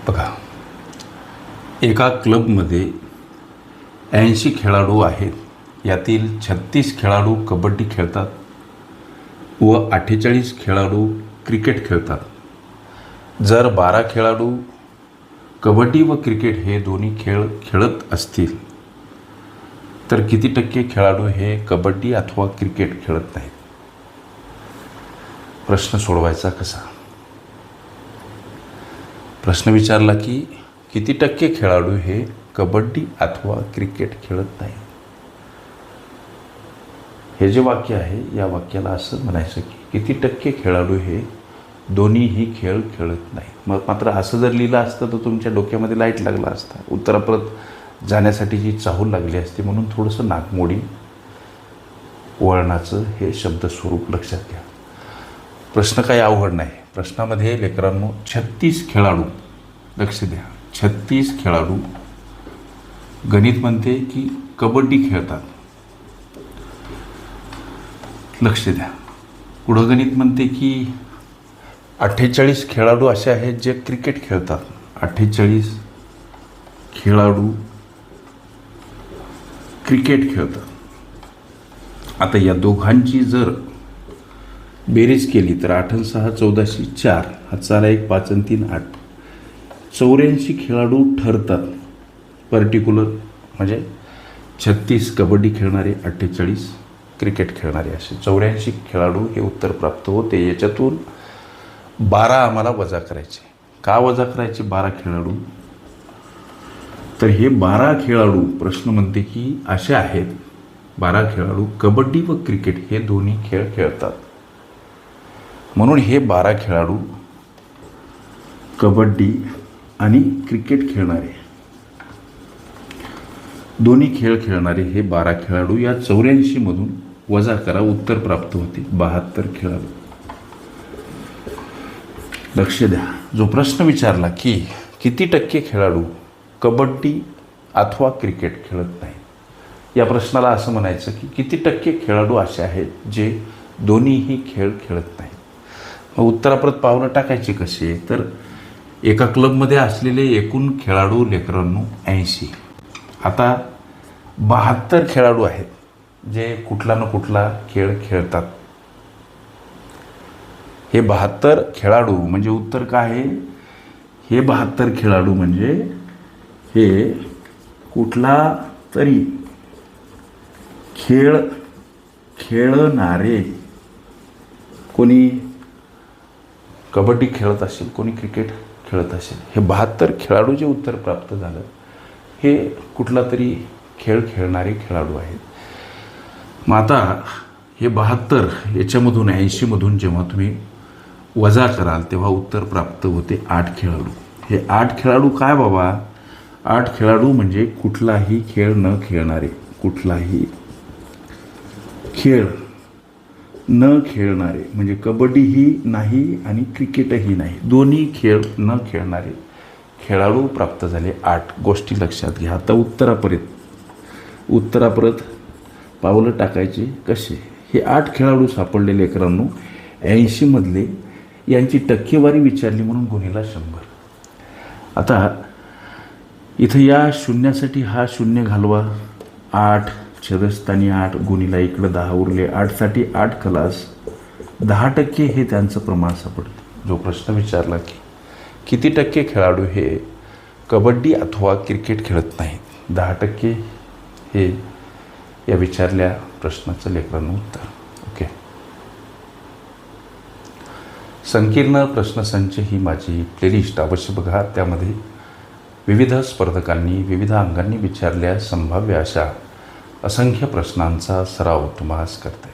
बघा, एका क्लबमध्ये 80 खेळाडू आहेत. यातील 36 खेळाडू कबड्डी खेळतात व 48 खेळाडू क्रिकेट खेळतात. जर 12 खेळाडू कबड्डी व क्रिकेट हे दोन्ही खेळ खेळत असतील तर किती टक्के खेळाडू हे कबड्डी अथवा क्रिकेट खेळत नाहीत? प्रश्न सोडवायचा कसा? प्रश्न विचारला की किती टक्के खेळाडू हे कबड्डी अथवा क्रिकेट खेळत नाही. हे जे वाक्य आहे या वाक्याला असं म्हणायचं की किती टक्के खेळाडू हे दोन्हीही खेळ खेळत नाही. मग मात्र असं जर लिहिलं असतं तर तुमच्या डोक्यामध्ये लाईट लागला असता, उत्तराप्रत जाण्यासाठीची चाहूल लागली असती. म्हणून थोडंसं नागमोडी वळणाचं हे शब्दस्वरूप लक्षात घ्या. प्रश्न काही अवघड नाही. प्रश्नामध्ये लेकरांनो 36 खेळाडू, लक्ष द्या, 36 खेळाडू गणित म्हणते की कबड्डी खेळतात. लक्ष द्या. पुढं गणित म्हणते की 48 खेळाडू असे आहेत जे क्रिकेट खेळतात. 48 खेळाडू क्रिकेट खेळतात. आता या दोघांची जर बेरीज केली तर 8 आणि 6 14शी 4, हा चाला 1 5 आणि 3 8, 84 खेळाडू ठरतात. पर्टिक्युलर म्हणजे 36 कबड्डी खेळणारे, 48 क्रिकेट खेळणारे, असे 84 खेळाडू हे उत्तर प्राप्त होते. याच्यातून 12 आम्हाला वजा करायचे. का वजा करायचे 12 खेळाडू? तर हे 12 खेळाडू प्रश्न म्हणते की असे आहेत, 12 खेळाडू कबड्डी व क्रिकेट हे दोन्ही खेळ खेळतात. म्हणून हे 12 खेळाडू कबड्डी आणि क्रिकेट खेळणारे, दोन्ही खेळ खेळणारे हे 12 खेळाडू या 84 मधून वजा करा, उत्तर प्राप्त होते 72 खेळाडू. लक्ष द्या. जो प्रश्न विचारला की किती टक्के खेळाडू कबड्डी अथवा क्रिकेट खेळत नाही, या प्रश्नाला असं म्हणायचं की किती टक्के खेळाडू असे आहेत जे दोन्हीही खेळ खेळत नाही. मग उत्तराप्रत पावलं टाकायचे कसे? तर एका क्लबमध्ये असलेले एकूण खेळाडू लेकरांनो 80. आता 72 खेळाडू आहेत जे कुठला ना कुठला खेळ खेळतात. हे 72 खेळाडू म्हणजे उत्तर काय आहे? हे 72 खेळाडू म्हणजे हे कुठला तरी खेळ खेळणारे, कोणी कबड्डी खेळत असेल, कोणी क्रिकेट खेळत असेल. हे 72 खेळाडू जे उत्तर प्राप्त झालं हे कुठला तरी खेळ खेळणारे खेळाडू आहेत. मग आता हे 72 याच्यामधून 80मधून जेव्हा तुम्ही वजा कराल तेव्हा उत्तर प्राप्त होते 8 खेळाडू. हे 8 खेळाडू काय बाबा? 8 खेळाडू म्हणजे कुठलाही खेळ न खेळणारे, कुठलाही खेळ न खेळणारे म्हणजे कबड्डीही नाही आणि क्रिकेटही नाही, दोन्ही खेळ न खेळणारे खेळाडू प्राप्त झाले 8. गोष्टी लक्षात घ्या. आता उत्तराप्रत पावलं टाकायचे कसे? हे 8 खेळाडू सापडले लेकरांनो 80 मधले. यांची टक्केवारी विचारली म्हणून गुणिला 100. आता इथं या शून्यासाठी हा शून्य घालवा. 8 छेदस्थानी 8 गुणिला इकडं 10 उरले. 8 साठी 8 खलास 10% हे त्यांचं प्रमाण सापडलं. जो प्रश्न विचारला की किती टक्के खेळाडू हे कबड्डी अथवा क्रिकेट खेळत नाहीत, 10% हे या विचारल्या प्रश्नाचं लेकरांनो उत्तर. ओके. संकीर्ण प्रश्नसंच ही माझी प्लेलिस्ट अवश्य बघा. त्यामध्ये विविध स्पर्धकांनी विविध अंगांनी विचारल्या संभाव्य अशा असंख्य प्रश्नांचा सराव तुम्हास करते.